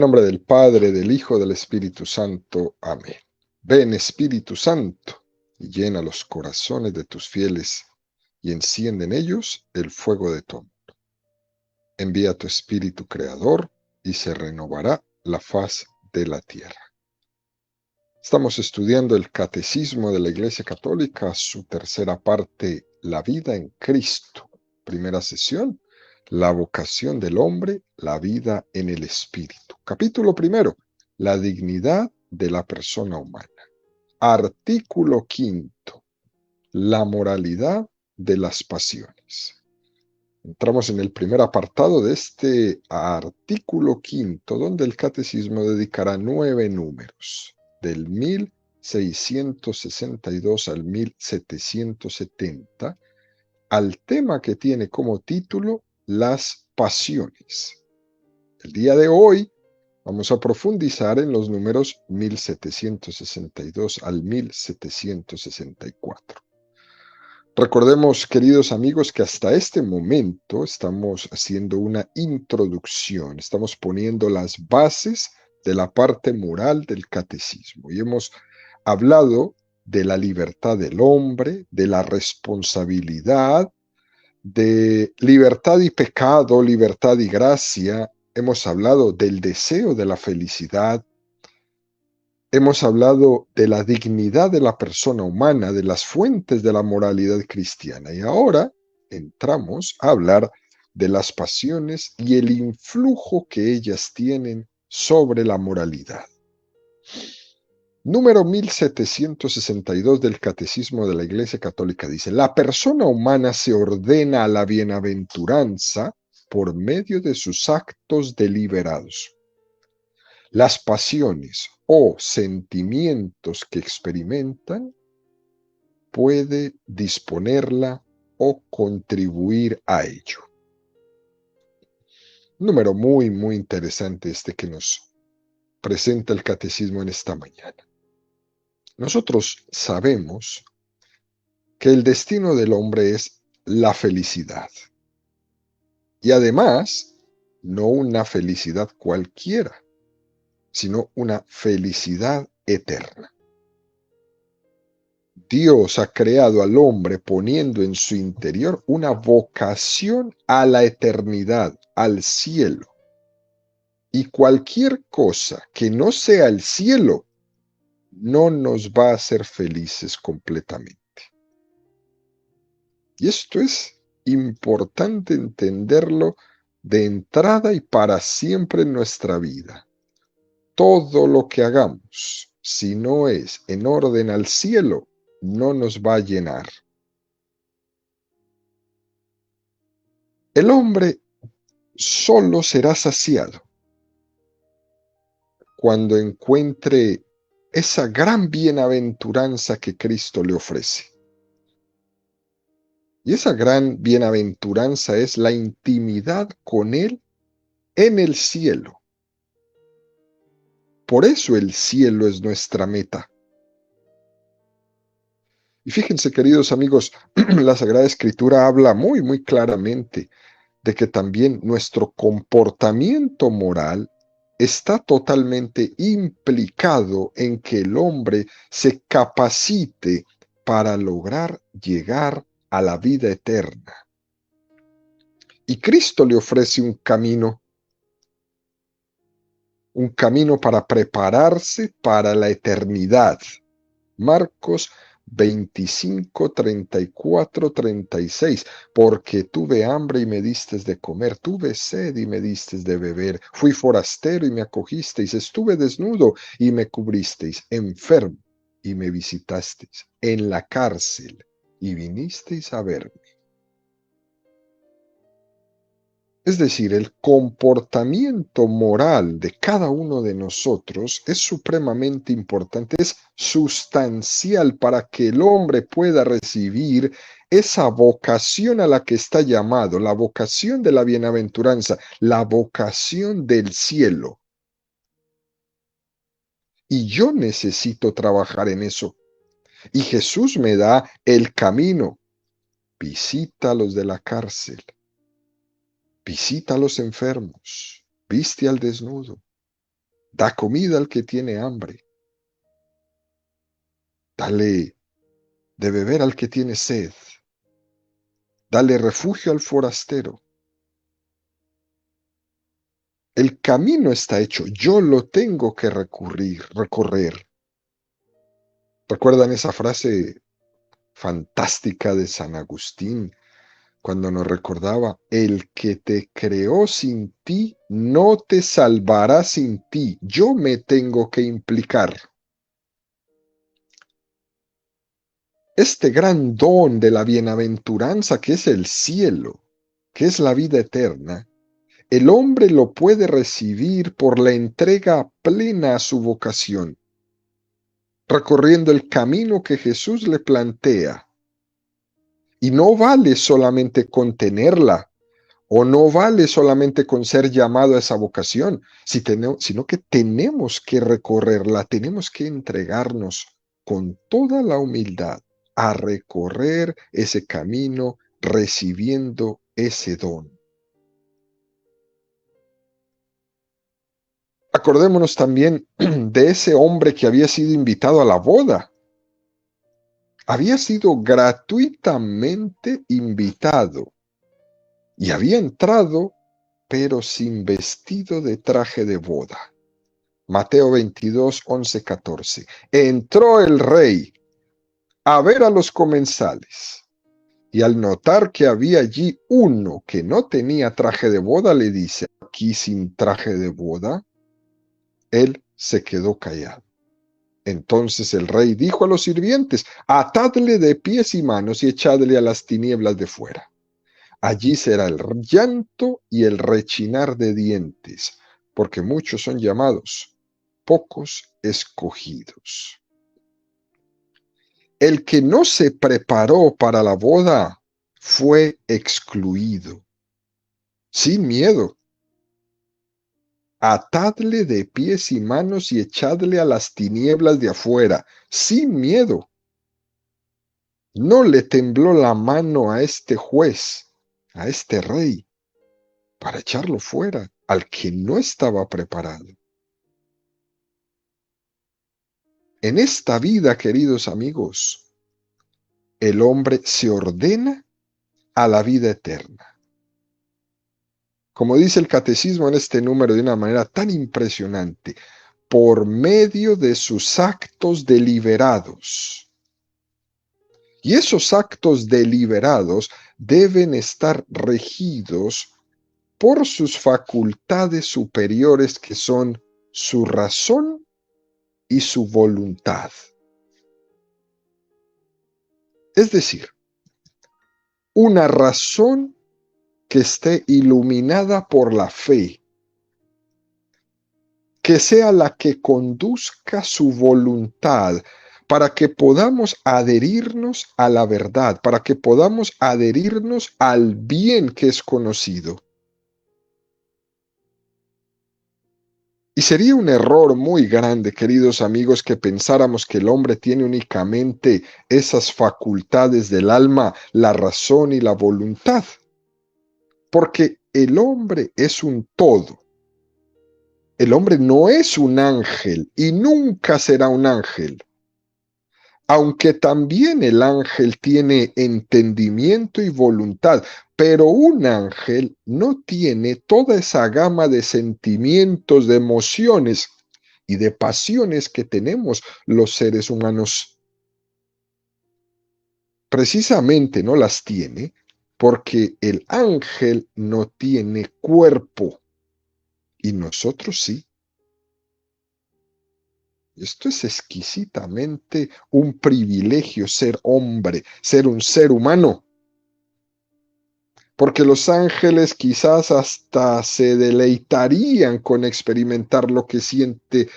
nombre del Padre, del Hijo, del Espíritu Santo. Amén. Ven, Espíritu Santo, y llena los corazones de tus fieles, y enciende en ellos el fuego de tu amor. Envía tu Espíritu Creador, y se renovará la faz de la tierra. Estamos estudiando el Catecismo de la Iglesia Católica, su tercera parte, la vida en Cristo. Primera sesión, la vocación del hombre, la vida en el Espíritu. Capítulo primero, la dignidad de la persona humana. Artículo quinto, la moralidad de las pasiones. Entramos en el primer apartado de este artículo quinto, donde el Catecismo dedicará 9 números, del 1662 al 1770, al tema que tiene como título las pasiones. El día de hoy vamos a profundizar en los números 1762 al 1764. Recordemos, queridos amigos, que hasta este momento estamos haciendo una introducción, estamos poniendo las bases de la parte moral del catecismo y hemos hablado de la libertad del hombre, de la responsabilidad, de libertad y pecado, libertad y gracia. Hemos hablado del deseo de la felicidad. Hemos hablado de la dignidad de la persona humana, de las fuentes de la moralidad cristiana. Y ahora entramos a hablar de las pasiones y el influjo que ellas tienen sobre la moralidad. Número 1762 del Catecismo de la Iglesia Católica dice: la persona humana se ordena a la bienaventuranza por medio de sus actos deliberados. Las pasiones o sentimientos que experimentan puede disponerla o contribuir a ello. Un número muy interesante este que nos presenta el catecismo en esta mañana. Nosotros sabemos que el destino del hombre es la felicidad. Y además, no una felicidad cualquiera, sino una felicidad eterna. Dios ha creado al hombre poniendo en su interior una vocación a la eternidad, al cielo. Y cualquier cosa que no sea el cielo no nos va a hacer felices completamente. Y esto es importante entenderlo de entrada y para siempre en nuestra vida. Todo lo que hagamos, si no es en orden al cielo, no nos va a llenar. El hombre solo será saciado cuando encuentre esa gran bienaventuranza que Cristo le ofrece. Y esa gran bienaventuranza es la intimidad con Él en el cielo. Por eso el cielo es nuestra meta. Y fíjense, queridos amigos, la Sagrada Escritura habla muy claramente de que también nuestro comportamiento moral está totalmente implicado en que el hombre se capacite para lograr llegar a la vida eterna. Y Cristo le ofrece un camino para prepararse para la eternidad. Marcos 25, 34, 36. Porque tuve hambre y me distes de comer, tuve sed y me distes de beber, fui forastero y me acogisteis, estuve desnudo y me cubristeis, enfermo y me visitasteis, en la cárcel y vinisteis a verme. Es decir, el comportamiento moral de cada uno de nosotros es supremamente importante, es sustancial para que el hombre pueda recibir esa vocación a la que está llamado, la vocación de la bienaventuranza, la vocación del cielo. Y yo necesito trabajar en eso. Y Jesús me da el camino. Visita a los de la cárcel. Visita a los enfermos, viste al desnudo, Da comida al que tiene hambre. Dale de beber al que tiene sed. Dale refugio al forastero. El camino está hecho, yo lo tengo que recorrer. ¿Recuerdan esa frase fantástica de San Agustín cuando nos recordaba, el que te creó sin ti no te salvará sin ti, yo me tengo que implicar? Este gran don de la bienaventuranza que es el cielo, que es la vida eterna, el hombre lo puede recibir por la entrega plena a su vocación, recorriendo el camino que Jesús le plantea. Y no vale solamente con tenerla, o no vale solamente con ser llamado a esa vocación, sino que tenemos que recorrerla, tenemos que entregarnos con toda la humildad a recorrer ese camino recibiendo ese don. Acordémonos también de ese hombre que había sido invitado a la boda. Había sido gratuitamente invitado y había entrado, pero sin vestido de traje de boda. Mateo 22, 11, 14. Entró el rey a ver a los comensales y al notar que había allí uno que no tenía traje de boda, le dice, aquí sin traje de boda. Él se quedó callado. Entonces el rey dijo a los sirvientes, atadle de pies y manos y echadle a las tinieblas de fuera. Allí será el llanto y el rechinar de dientes, porque muchos son llamados, pocos escogidos. El que no se preparó para la boda fue excluido, sin miedo. Atadle de pies y manos y echadle a las tinieblas de afuera, sin miedo. No le tembló la mano a este juez, a este rey, para echarlo fuera, al que no estaba preparado. En esta vida, queridos amigos, el hombre se ordena a la vida eterna. Como dice el catecismo en este número de una manera tan impresionante, por medio de sus actos deliberados. Y esos actos deliberados deben estar regidos por sus facultades superiores que son su razón y su voluntad. Es decir, una razón que esté iluminada por la fe, que sea la que conduzca su voluntad para que podamos adherirnos a la verdad, para que podamos adherirnos al bien que es conocido. Y sería un error muy grande, queridos amigos, que pensáramos que el hombre tiene únicamente esas facultades del alma, la razón y la voluntad. Porque el hombre es un todo. El hombre no es un ángel y nunca será un ángel. Aunque también el ángel tiene entendimiento y voluntad, pero un ángel no tiene toda esa gama de sentimientos, de emociones y de pasiones que tenemos los seres humanos. Precisamente no las tiene porque el ángel no tiene cuerpo y nosotros sí. Esto es exquisitamente un privilegio ser hombre, ser un ser humano. Porque los ángeles quizás hasta se deleitarían con experimentar lo que siente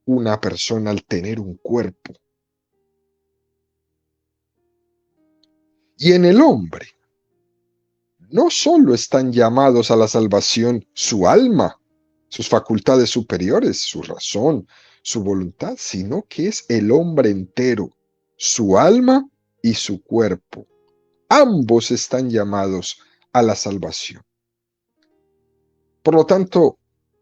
una persona al tener un cuerpo. Y en el hombre, no solo están llamados a la salvación su alma, sus facultades superiores, su razón, su voluntad, sino que es el hombre entero, su alma y su cuerpo. Ambos están llamados a la salvación. Por lo tanto,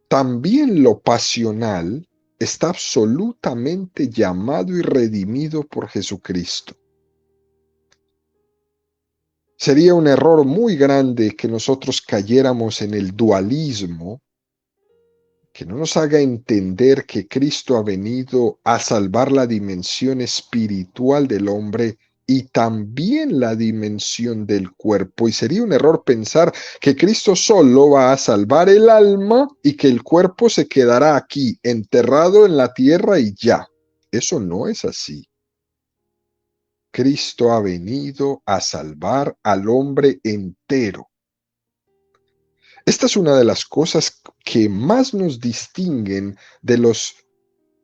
también lo pasional está absolutamente llamado y redimido por Jesucristo. Sería un error muy grande que nosotros cayéramos en el dualismo, que no nos haga entender que Cristo ha venido a salvar la dimensión espiritual del hombre y también la dimensión del cuerpo. Y sería un error pensar que Cristo solo va a salvar el alma y que el cuerpo se quedará aquí, enterrado en la tierra y ya. Eso no es así. Cristo ha venido a salvar al hombre entero. Esta es una de las cosas que más nos distinguen de los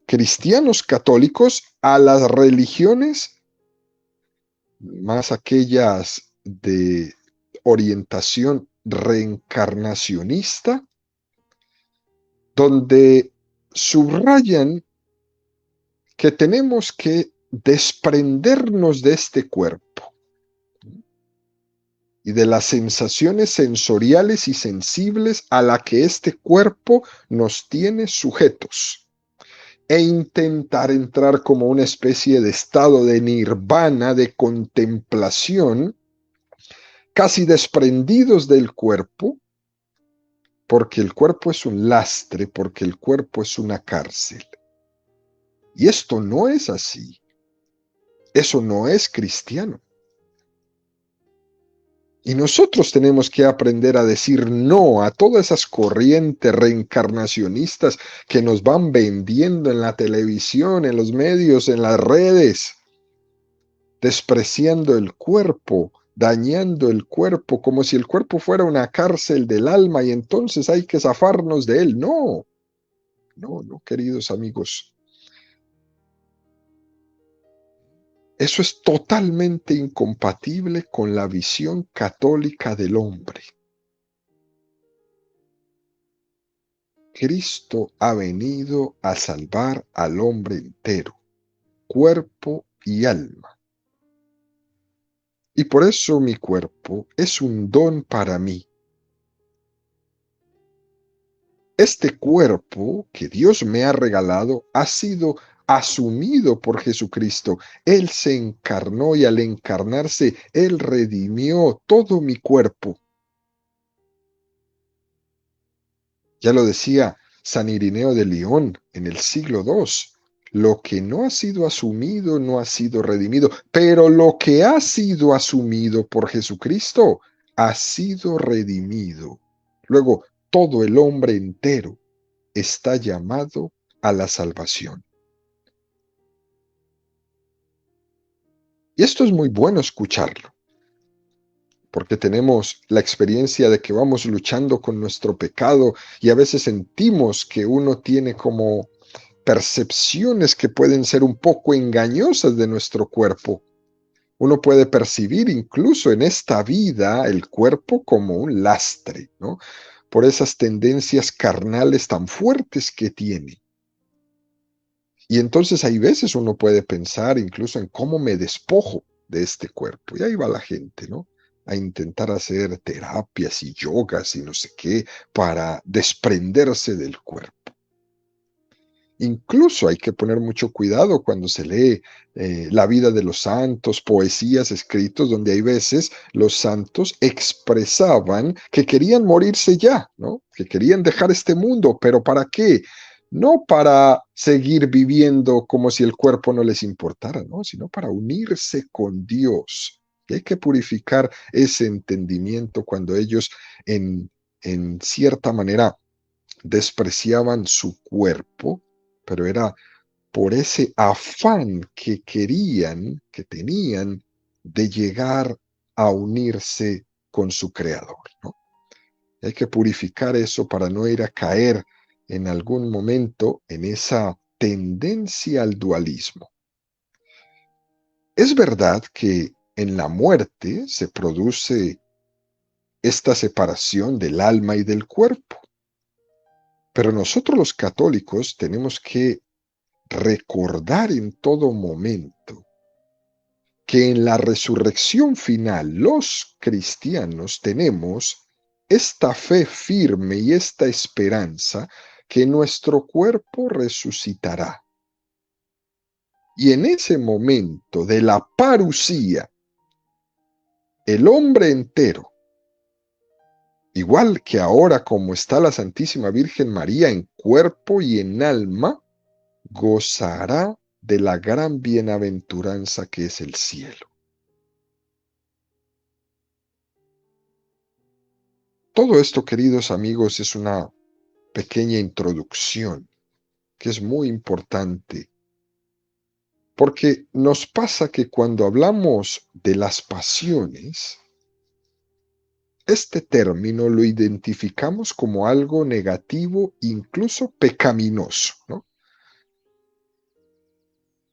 cristianos católicos a las religiones, más aquellas de orientación reencarnacionista, donde subrayan que tenemos que desprendernos de este cuerpo y de las sensaciones sensoriales y sensibles a la que este cuerpo nos tiene sujetos e intentar entrar como una especie de estado de nirvana, de contemplación, casi desprendidos del cuerpo, porque el cuerpo es un lastre, porque el cuerpo es una cárcel. Y esto no es así. Eso no es cristiano. Y nosotros tenemos que aprender a decir no a todas esas corrientes reencarnacionistas que nos van vendiendo en la televisión, en los medios, en las redes, despreciando el cuerpo, dañando el cuerpo, como si el cuerpo fuera una cárcel del alma y entonces hay que zafarnos de él. No, no, queridos amigos. Eso es totalmente incompatible con la visión católica del hombre. Cristo ha venido a salvar al hombre entero, cuerpo y alma. Y por eso mi cuerpo es un don para mí. Este cuerpo que Dios me ha regalado ha sido asumido por Jesucristo. Él se encarnó y al encarnarse, Él redimió todo mi cuerpo. Ya lo decía San Irineo de León en el siglo II. Lo que no ha sido asumido no ha sido redimido, pero lo que ha sido asumido por Jesucristo ha sido redimido. Luego, todo el hombre entero está llamado a la salvación. Y esto es muy bueno escucharlo, porque tenemos la experiencia de que vamos luchando con nuestro pecado y a veces sentimos que uno tiene como percepciones que pueden ser un poco engañosas de nuestro cuerpo. Uno puede percibir incluso en esta vida el cuerpo como un lastre, ¿no? Por esas tendencias carnales tan fuertes que tiene. Y entonces hay veces uno puede pensar incluso en cómo me despojo de este cuerpo. Y ahí va la gente, ¿no? A intentar hacer terapias y yogas y no sé qué para desprenderse del cuerpo. Incluso hay que poner mucho cuidado cuando se lee la vida de los santos, poesías, escritos, donde hay veces los santos expresaban que querían morirse ya, ¿no? Que querían dejar este mundo, pero ¿para qué? No para seguir viviendo como si el cuerpo no les importara, ¿no? Sino para unirse con Dios. Y hay que purificar ese entendimiento cuando ellos en cierta manera despreciaban su cuerpo, pero era por ese afán que querían, que tenían de llegar a unirse con su creador, ¿no? Hay que purificar eso para no ir a caer en algún momento en esa tendencia al dualismo. Es verdad que en la muerte se produce esta separación del alma y del cuerpo, pero nosotros los católicos tenemos que recordar en todo momento que en la resurrección final los cristianos tenemos esta fe firme y esta esperanza que nuestro cuerpo resucitará. Y en ese momento de la parusía, el hombre entero, igual que ahora como está la Santísima Virgen María en cuerpo y en alma, gozará de la gran bienaventuranza que es el cielo. Todo esto, queridos amigos, es una pequeña introducción que es muy importante, porque nos pasa que cuando hablamos de las pasiones, este término lo identificamos como algo negativo, incluso pecaminoso, ¿no?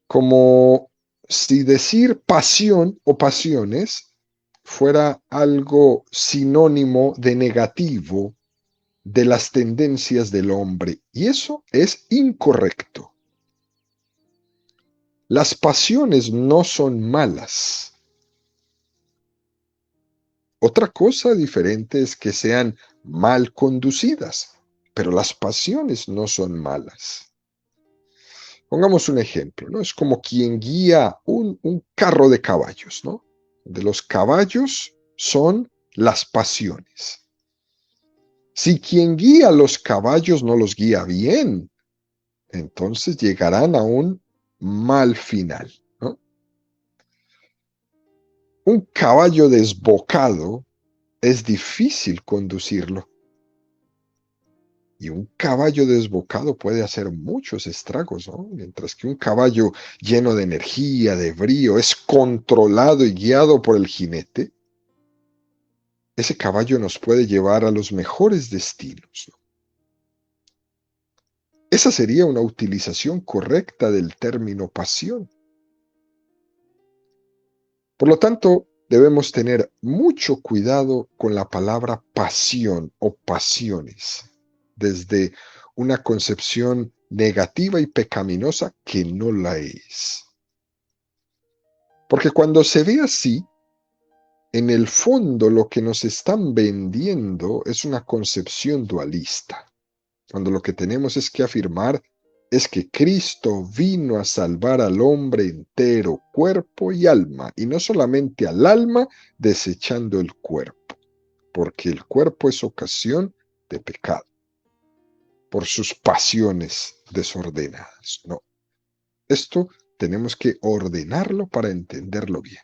Como si decir pasión o pasiones fuera algo sinónimo de negativo de las tendencias del hombre, y eso es incorrecto. Las pasiones no son malas. Otra cosa diferente es que sean mal conducidas, pero las pasiones no son malas. Pongamos un ejemplo, ¿no? Es como quien guía un carro de caballos, ¿no? De los caballos son las pasiones. Si quien guía los caballos no los guía bien, entonces llegarán a un mal final, ¿no? Un caballo desbocado es difícil conducirlo. Y un caballo desbocado puede hacer muchos estragos, ¿no? Mientras que un caballo lleno de energía, de brío, es controlado y guiado por el jinete, ese caballo nos puede llevar a los mejores destinos, ¿no? Esa sería una utilización correcta del término pasión. Por lo tanto, debemos tener mucho cuidado con la palabra pasión o pasiones, desde una concepción negativa y pecaminosa que no la es. Porque cuando se ve así, en el fondo lo que nos están vendiendo es una concepción dualista, cuando lo que tenemos es que afirmar es que Cristo vino a salvar al hombre entero, cuerpo y alma, y no solamente al alma desechando el cuerpo, porque el cuerpo es ocasión de pecado, por sus pasiones desordenadas. No, esto tenemos que ordenarlo para entenderlo bien.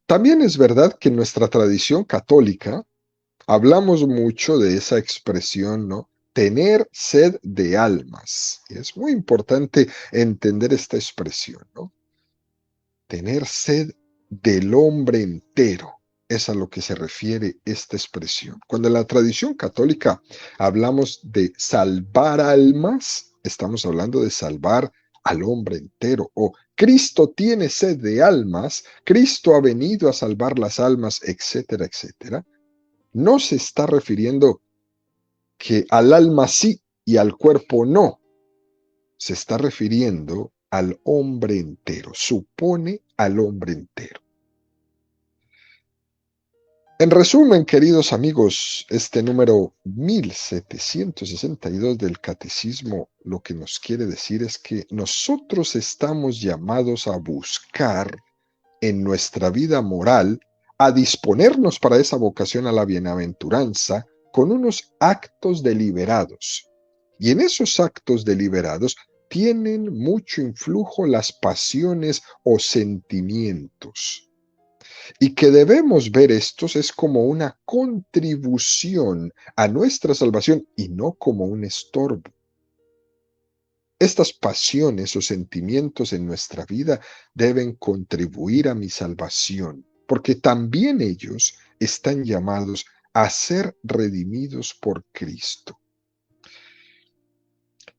También es verdad que en nuestra tradición católica hablamos mucho de esa expresión, ¿no? Tener sed de almas. Y es muy importante entender esta expresión, ¿no? Tener sed del hombre entero. Es a lo que se refiere esta expresión. Cuando en la tradición católica hablamos de salvar almas, estamos hablando de salvar al hombre entero. O Cristo tiene sed de almas, Cristo ha venido a salvar las almas, etcétera, etcétera. No se está refiriendo que al alma sí y al cuerpo no. Se está refiriendo al hombre entero, supone al hombre entero. En resumen, queridos amigos, este número 1762 del Catecismo lo que nos quiere decir es que nosotros estamos llamados a buscar en nuestra vida moral, a disponernos para esa vocación a la bienaventuranza con unos actos deliberados. Y en esos actos deliberados tienen mucho influjo las pasiones o sentimientos. Y que debemos ver estos es como una contribución a nuestra salvación y no como un estorbo. Estas pasiones o sentimientos en nuestra vida deben contribuir a mi salvación, porque también ellos están llamados a ser redimidos por Cristo.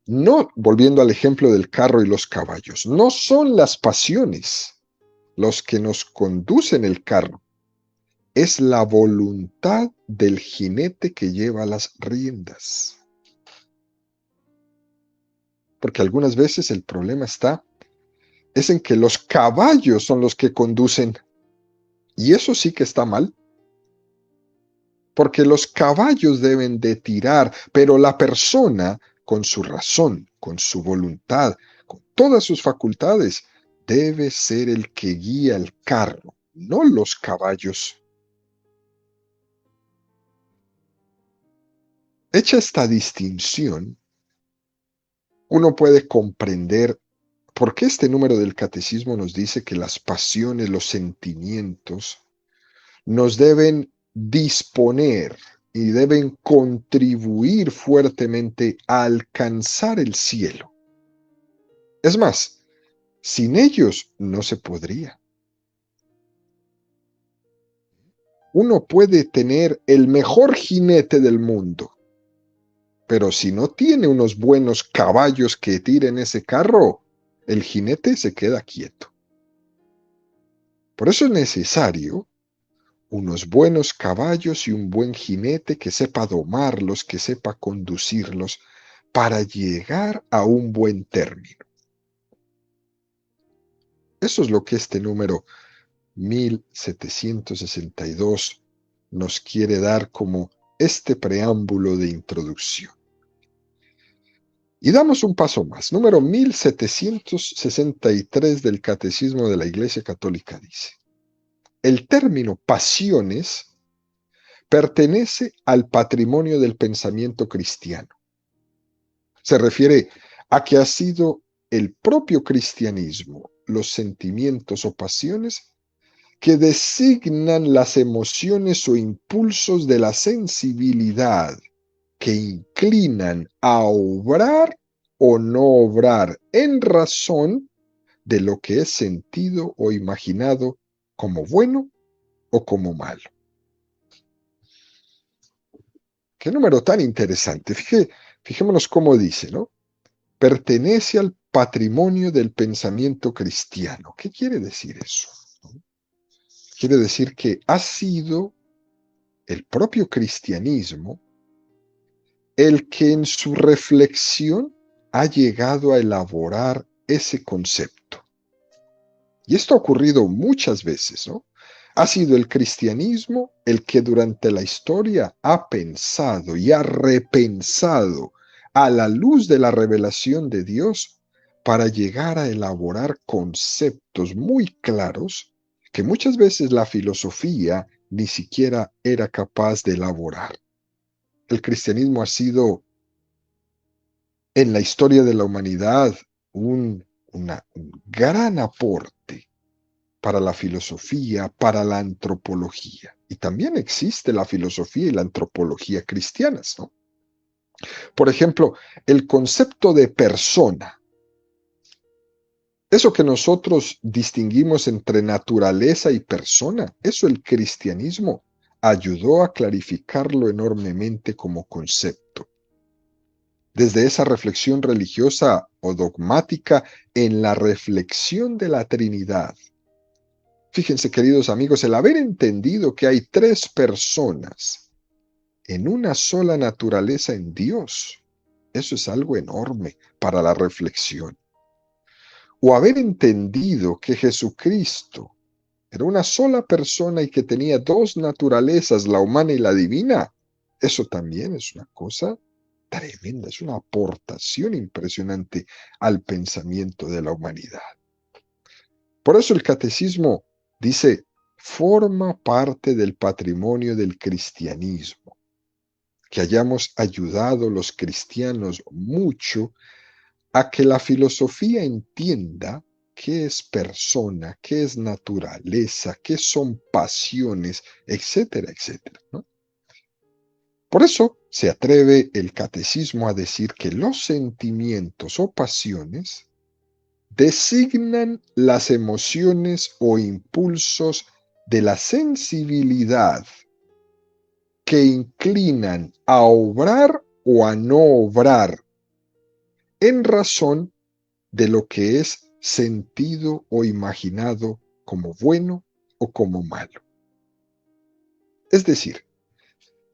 No, volviendo al ejemplo del carro y los caballos, no son las pasiones los que nos conducen el carro, es la voluntad del jinete que lleva las riendas. Porque algunas veces el problema es en que los caballos son los que conducen, y eso sí que está mal, porque los caballos deben de tirar, pero la persona, con su razón, con su voluntad, con todas sus facultades, debe ser el que guía el carro, no los caballos. Hecha esta distinción, uno puede comprender por qué este número del catecismo nos dice que las pasiones, los sentimientos, nos deben disponer y deben contribuir fuertemente a alcanzar el cielo. Es más, sin ellos no se podría. Uno puede tener el mejor jinete del mundo, pero si no tiene unos buenos caballos que tiren ese carro, el jinete se queda quieto. Por eso es necesario unos buenos caballos y un buen jinete que sepa domarlos, que sepa conducirlos para llegar a un buen término. Eso es lo que este número 1762 nos quiere dar como este preámbulo de introducción. Y damos un paso más. Número 1763 del Catecismo de la Iglesia Católica dice: el término pasiones pertenece al patrimonio del pensamiento cristiano. Se refiere a que ha sido el propio cristianismo, los sentimientos o pasiones que designan las emociones o impulsos de la sensibilidad que inclinan a obrar o no obrar en razón de lo que es sentido o imaginado como bueno o como malo. Qué número tan interesante. Fijémonos cómo dice, ¿no? Pertenece al patrimonio del pensamiento cristiano. ¿Qué quiere decir eso? Quiere decir que ha sido el propio cristianismo el que en su reflexión ha llegado a elaborar ese concepto. Y esto ha ocurrido muchas veces, ¿no? Ha sido el cristianismo el que durante la historia ha pensado y ha repensado a la luz de la revelación de Dios para llegar a elaborar conceptos muy claros que muchas veces la filosofía ni siquiera era capaz de elaborar. El cristianismo ha sido en la historia de la humanidad un gran aporte para la filosofía, para la antropología. Y también existe la filosofía y la antropología cristianas, ¿no? Por ejemplo, el concepto de persona. Eso que nosotros distinguimos entre naturaleza y persona, eso el cristianismo ayudó a clarificarlo enormemente como concepto. Desde esa reflexión religiosa o dogmática en la reflexión de la Trinidad. Fíjense, queridos amigos, el haber entendido que hay tres personas en una sola naturaleza en Dios, eso es algo enorme para la reflexión. O haber entendido que Jesucristo era una sola persona y que tenía dos naturalezas, la humana y la divina, eso también es una cosa tremenda, es una aportación impresionante al pensamiento de la humanidad. Por eso el catecismo dice, forma parte del patrimonio del cristianismo, que hayamos ayudado los cristianos mucho a que la filosofía entienda qué es persona, qué es naturaleza, qué son pasiones, etcétera, etcétera, ¿no? Por eso se atreve el catecismo a decir que los sentimientos o pasiones designan las emociones o impulsos de la sensibilidad que inclinan a obrar o a no obrar en razón de lo que es sentido o imaginado como bueno o como malo. Es decir,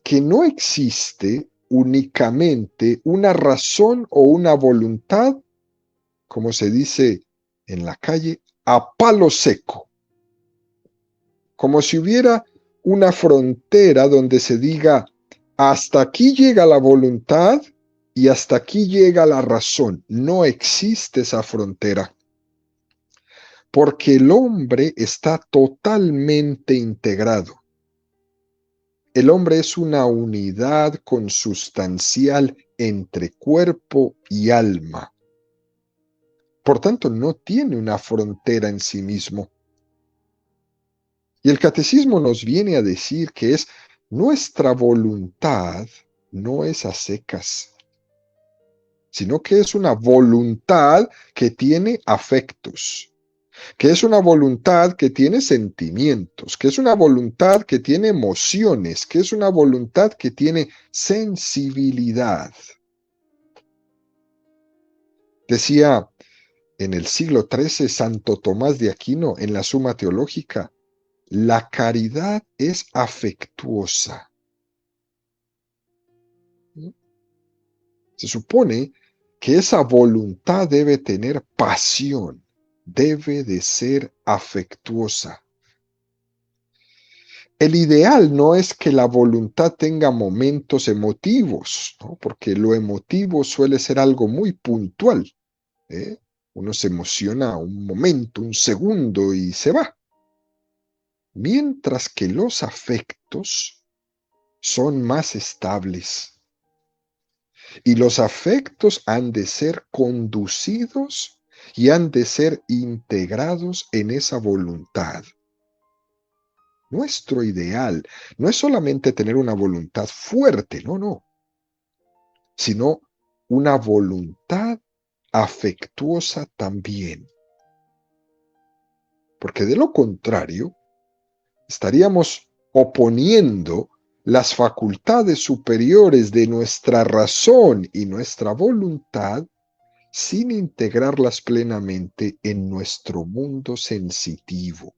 que no existe únicamente una razón o una voluntad, como se dice en la calle, a palo seco, como si hubiera una frontera donde se diga, hasta aquí llega la voluntad y hasta aquí llega la razón. No existe esa frontera, porque el hombre está totalmente integrado. El hombre es una unidad consustancial entre cuerpo y alma. Por tanto, no tiene una frontera en sí mismo. Y el catecismo nos viene a decir que es nuestra voluntad, no es a secas, sino que es una voluntad que tiene afectos, que es una voluntad que tiene sentimientos, que es una voluntad que tiene emociones, que es una voluntad que tiene sensibilidad. Decía en el siglo XIII Santo Tomás de Aquino en la Suma Teológica, la caridad es afectuosa. Se supone que esa voluntad debe tener pasión, debe de ser afectuosa. El ideal no es que la voluntad tenga momentos emotivos, ¿no? Porque lo emotivo suele ser algo muy puntual, ¿eh? Uno se emociona un momento, un segundo y se va. Mientras que los afectos son más estables. Y los afectos han de ser conducidos y han de ser integrados en esa voluntad. Nuestro ideal no es solamente tener una voluntad fuerte, no, sino una voluntad afectuosa también. Porque de lo contrario, estaríamos oponiendo las facultades superiores de nuestra razón y nuestra voluntad sin integrarlas plenamente en nuestro mundo sensitivo.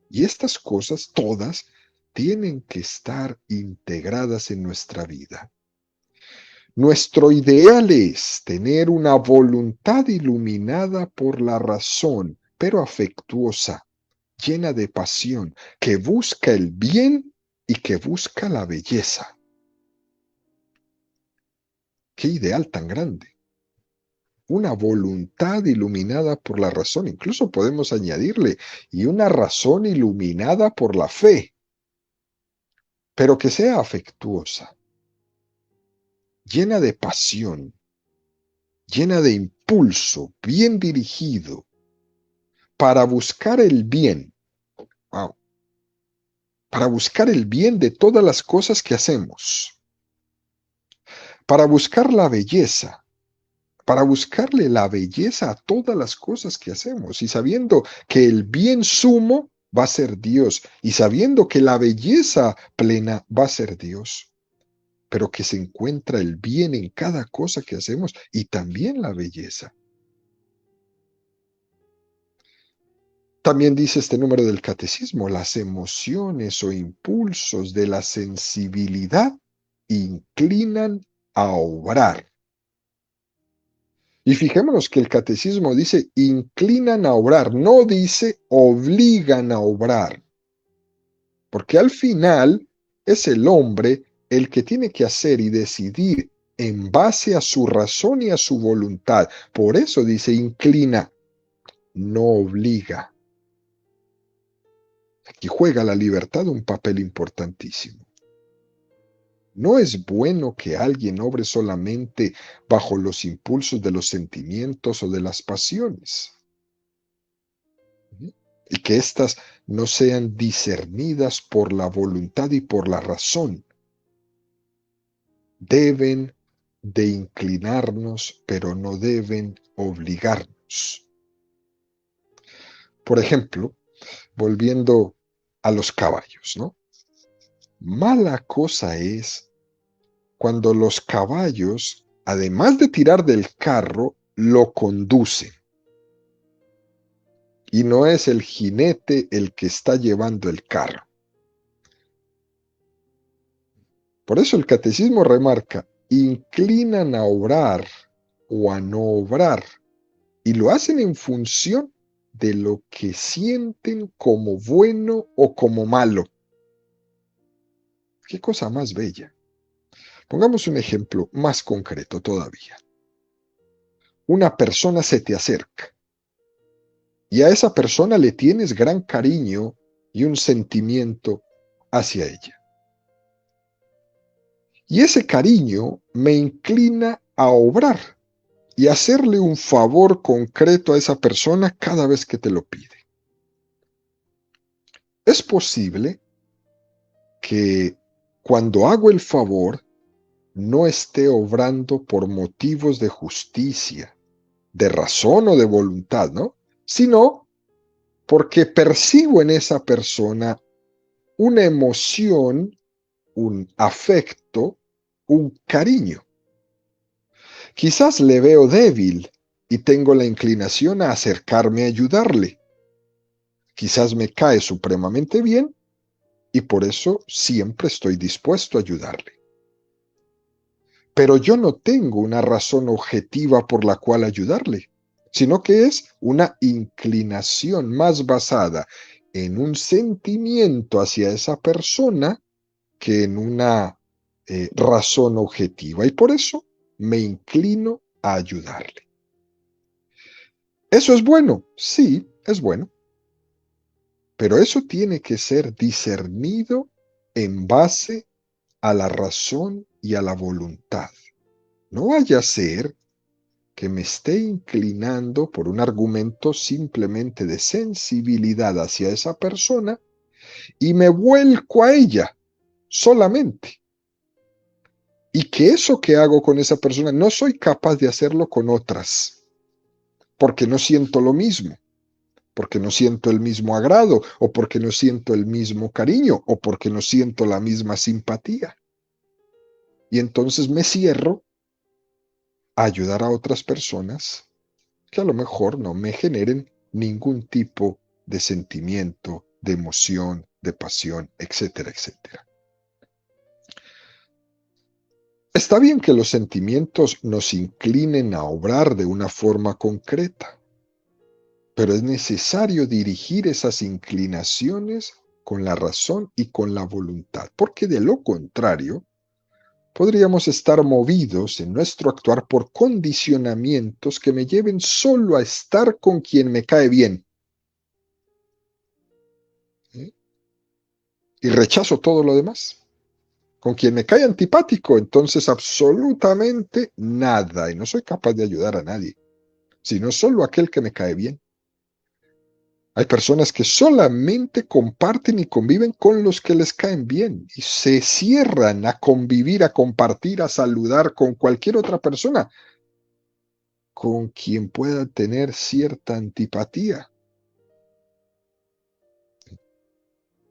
Y estas cosas todas tienen que estar integradas en nuestra vida. Nuestro ideal es tener una voluntad iluminada por la razón, pero afectuosa, llena de pasión, que busca el bien y que busca la belleza. ¡Qué ideal tan grande! Una voluntad iluminada por la razón, incluso podemos añadirle, y una razón iluminada por la fe, pero que sea afectuosa, llena de pasión, llena de impulso, bien dirigido, para buscar el bien. Wow. Para buscar el bien de todas las cosas que hacemos, para buscar la belleza, para buscarle la belleza a todas las cosas que hacemos y sabiendo que el bien sumo va a ser Dios y sabiendo que la belleza plena va a ser Dios, pero que se encuentra el bien en cada cosa que hacemos y también la belleza. También dice este número del catecismo, las emociones o impulsos de la sensibilidad inclinan a obrar. Y fijémonos que el catecismo dice inclinan a obrar, no dice obligan a obrar, porque al final es el hombre el que tiene que hacer y decidir en base a su razón y a su voluntad. Por eso dice inclina, no obliga. Aquí juega la libertad un papel importantísimo. No es bueno que alguien obre solamente bajo los impulsos de los sentimientos o de las pasiones, y que éstas no sean discernidas por la voluntad y por la razón. Deben de inclinarnos, pero no deben obligarnos. Por ejemplo, volviendo a los caballos, ¿no? Mala cosa es cuando los caballos, además de tirar del carro, lo conducen. Y no es el jinete el que está llevando el carro. Por eso el catecismo remarca, inclinan a obrar o a no obrar. Y lo hacen en función de lo que sienten como bueno o como malo. Qué cosa más bella. Pongamos un ejemplo más concreto todavía. Una persona se te acerca y a esa persona le tienes gran cariño y un sentimiento hacia ella. Y ese cariño me inclina a obrar y hacerle un favor concreto a esa persona cada vez que te lo pide. Es posible que cuando hago el favor no esté obrando por motivos de justicia, de razón o de voluntad, ¿no? Sino porque percibo en esa persona una emoción, un afecto, un cariño. Quizás le veo débil y tengo la inclinación a acercarme a ayudarle. Quizás me cae supremamente bien y por eso siempre estoy dispuesto a ayudarle. Pero yo no tengo una razón objetiva por la cual ayudarle, sino que es una inclinación más basada en un sentimiento hacia esa persona que en una razón objetiva. Y por eso me inclino a ayudarle. ¿Eso es bueno? Sí, es bueno. Pero eso tiene que ser discernido en base a la razón y a la voluntad. No vaya a ser que me esté inclinando por un argumento simplemente de sensibilidad hacia esa persona y me vuelco a ella solamente. Y que eso que hago con esa persona no soy capaz de hacerlo con otras, porque no siento lo mismo, porque no siento el mismo agrado, o porque no siento el mismo cariño, o porque no siento la misma simpatía. Y entonces me cierro a ayudar a otras personas que a lo mejor no me generen ningún tipo de sentimiento, de emoción, de pasión, etcétera, etcétera. Está bien que los sentimientos nos inclinen a obrar de una forma concreta, pero es necesario dirigir esas inclinaciones con la razón y con la voluntad, porque de lo contrario, podríamos estar movidos en nuestro actuar por condicionamientos que me lleven solo a estar con quien me cae bien. ¿Sí? Y rechazo todo lo demás. Con quien me cae antipático, entonces absolutamente nada, y no soy capaz de ayudar a nadie, sino solo a aquel que me cae bien. Hay personas que solamente comparten y conviven con los que les caen bien y se cierran a convivir, a compartir, a saludar con cualquier otra persona con quien pueda tener cierta antipatía.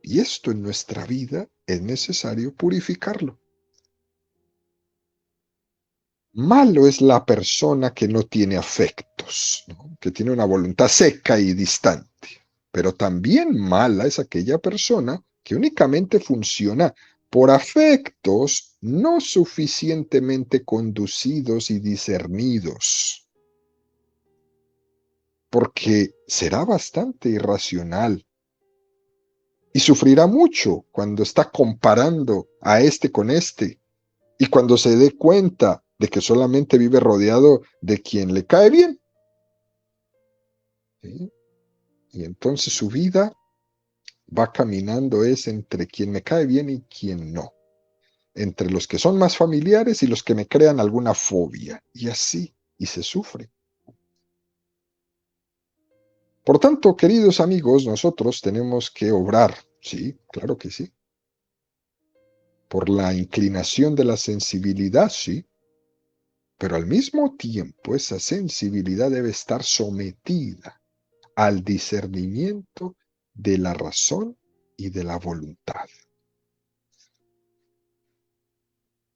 Y esto en nuestra vida es necesario purificarlo. Malo es la persona que no tiene afectos, ¿no? Que tiene una voluntad seca y distante. Pero también mala es aquella persona que únicamente funciona por afectos no suficientemente conducidos y discernidos, porque será bastante irracional y sufrirá mucho cuando está comparando a este con este y cuando se dé cuenta de que solamente vive rodeado de quien le cae bien. ¿Sí? Y entonces su vida va caminando es entre quien me cae bien y quien no, entre los que son más familiares y los que me crean alguna fobia, y así, y se sufre. Por tanto, queridos amigos, nosotros tenemos que obrar, sí, claro que sí, por la inclinación de la sensibilidad, sí, pero al mismo tiempo esa sensibilidad debe estar sometida al discernimiento de la razón y de la voluntad.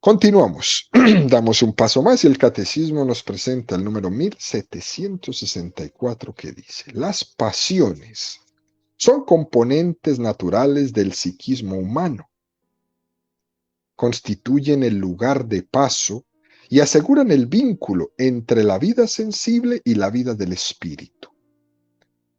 Continuamos, damos un paso más y el catecismo nos presenta el número 1764 que dice: las pasiones son componentes naturales del psiquismo humano, constituyen el lugar de paso y aseguran el vínculo entre la vida sensible y la vida del espíritu.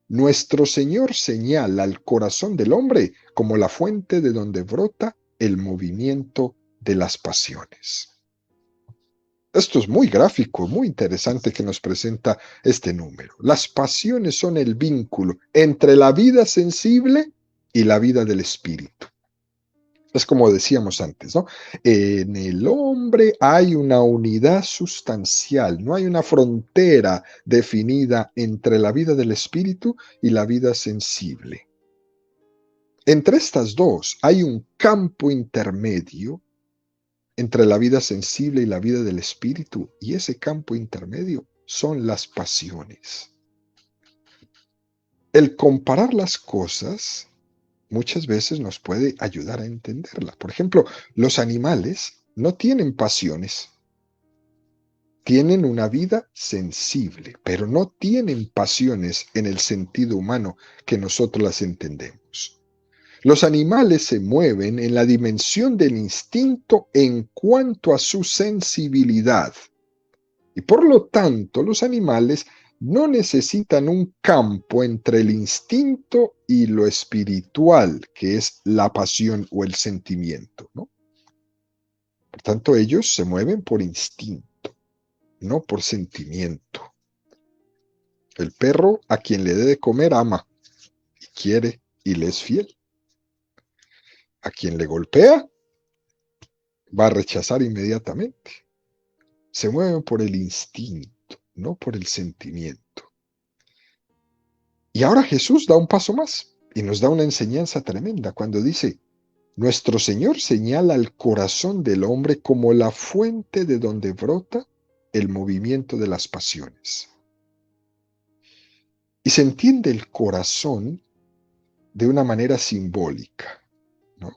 Nuestro Señor señala al corazón del hombre como la fuente de donde brota el movimiento de las pasiones. Esto es muy gráfico, muy interesante que nos presenta este número. Las pasiones son el vínculo entre la vida sensible y la vida del espíritu. Es como decíamos antes, ¿no? En el hombre hay una unidad sustancial, no hay una frontera definida entre la vida del espíritu y la vida sensible. Entre estas dos hay un campo intermedio entre la vida sensible y la vida del espíritu, y ese campo intermedio son las pasiones. El comparar las cosas muchas veces nos puede ayudar a entenderla. Por ejemplo, los animales no tienen pasiones, tienen una vida sensible, pero no tienen pasiones en el sentido humano que nosotros las entendemos. Los animales se mueven en la dimensión del instinto en cuanto a su sensibilidad. Y por lo tanto, los animales no necesitan un campo entre el instinto y lo espiritual, que es la pasión o el sentimiento, ¿no? Por tanto, ellos se mueven por instinto, no por sentimiento. El perro a quien le dé de comer ama y quiere y le es fiel. A quien le golpea va a rechazar inmediatamente. Se mueven por el instinto, no por el sentimiento. Y ahora Jesús da un paso más y nos da una enseñanza tremenda cuando dice, nuestro Señor señala al corazón del hombre como la fuente de donde brota el movimiento de las pasiones. Y se entiende el corazón de una manera simbólica, ¿no?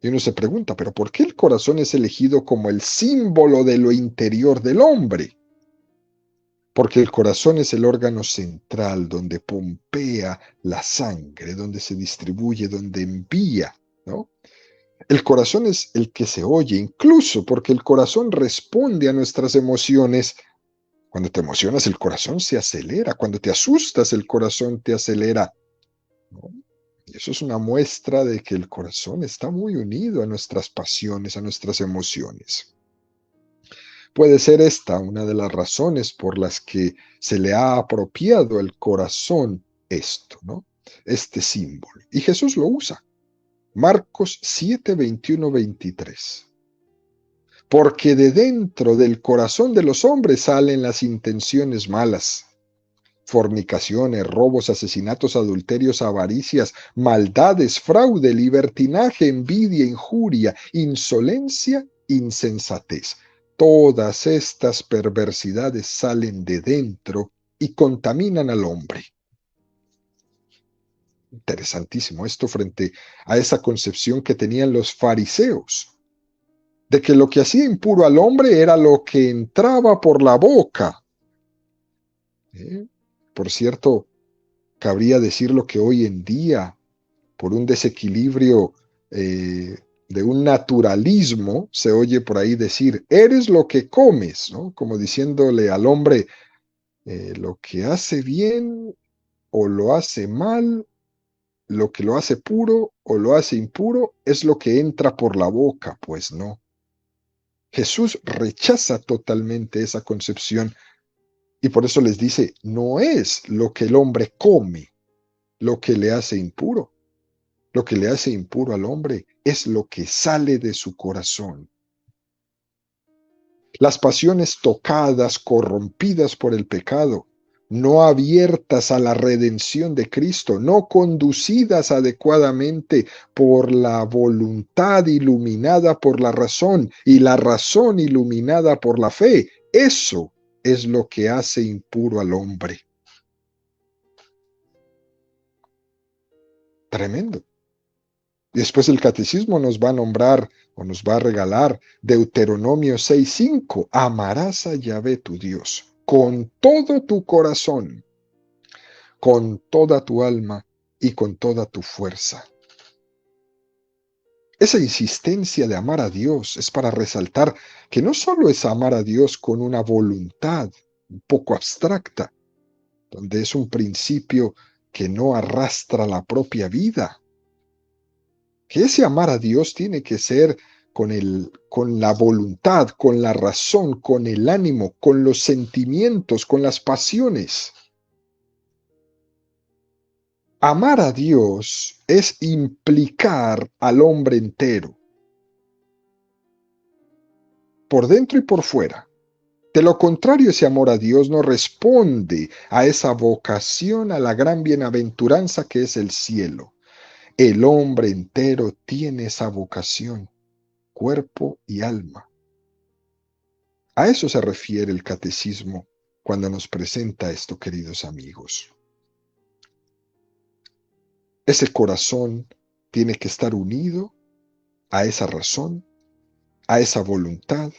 Y uno se pregunta, ¿pero por qué el corazón es elegido como el símbolo de lo interior del hombre? Porque el corazón es el órgano central donde pompea la sangre, donde se distribuye, donde envía, ¿no? El corazón es el que se oye, incluso porque el corazón responde a nuestras emociones. Cuando te emocionas, el corazón se acelera. Cuando te asustas, el corazón te acelera, ¿no? Y eso es una muestra de que el corazón está muy unido a nuestras pasiones, a nuestras emociones. Puede ser esta una de las razones por las que se le ha apropiado al corazón esto, ¿no? Este símbolo. Y Jesús lo usa. Marcos 7, 21, 23. Porque de dentro del corazón de los hombres salen las intenciones malas, fornicaciones, robos, asesinatos, adulterios, avaricias, maldades, fraude, libertinaje, envidia, injuria, insolencia, insensatez. Todas estas perversidades salen de dentro y contaminan al hombre. Interesantísimo esto frente a esa concepción que tenían los fariseos, de que lo que hacía impuro al hombre era lo que entraba por la boca. Por cierto, cabría decir lo que hoy en día, por un desequilibrio de un naturalismo, se oye por ahí decir, eres lo que comes, ¿no? Como diciéndole al hombre, lo que hace bien o lo hace mal, lo que lo hace puro o lo hace impuro, es lo que entra por la boca, pues no. Jesús rechaza totalmente esa concepción y por eso les dice, no es lo que el hombre come lo que le hace impuro. Lo que le hace impuro al hombre es lo que sale de su corazón. Las pasiones tocadas, corrompidas por el pecado, no abiertas a la redención de Cristo, no conducidas adecuadamente por la voluntad iluminada por la razón y la razón iluminada por la fe, eso es lo que hace impuro al hombre. Tremendo. Y después el catecismo nos va a nombrar o nos va a regalar Deuteronomio 6:5. Amarás a Yahvé tu Dios con todo tu corazón, con toda tu alma y con toda tu fuerza. Esa insistencia de amar a Dios es para resaltar que no solo es amar a Dios con una voluntad un poco abstracta, donde es un principio que no arrastra la propia vida. Que ese amar a Dios tiene que ser con la voluntad, con la razón, con el ánimo, con los sentimientos, con las pasiones. Amar a Dios es implicar al hombre entero, por dentro y por fuera. De lo contrario, ese amor a Dios no responde a esa vocación, a la gran bienaventuranza que es el cielo. El hombre entero tiene esa vocación, cuerpo y alma. A eso se refiere el catecismo cuando nos presenta esto, queridos amigos. Ese corazón tiene que estar unido a esa razón, a esa voluntad,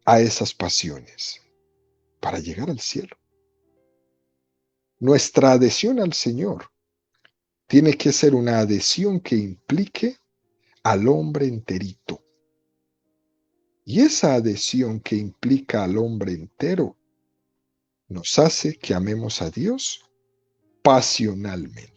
a esas pasiones, para llegar al cielo. Nuestra adhesión al Señor tiene que ser una adhesión que implique al hombre enterito. Y esa adhesión que implica al hombre entero nos hace que amemos a Dios pasionalmente.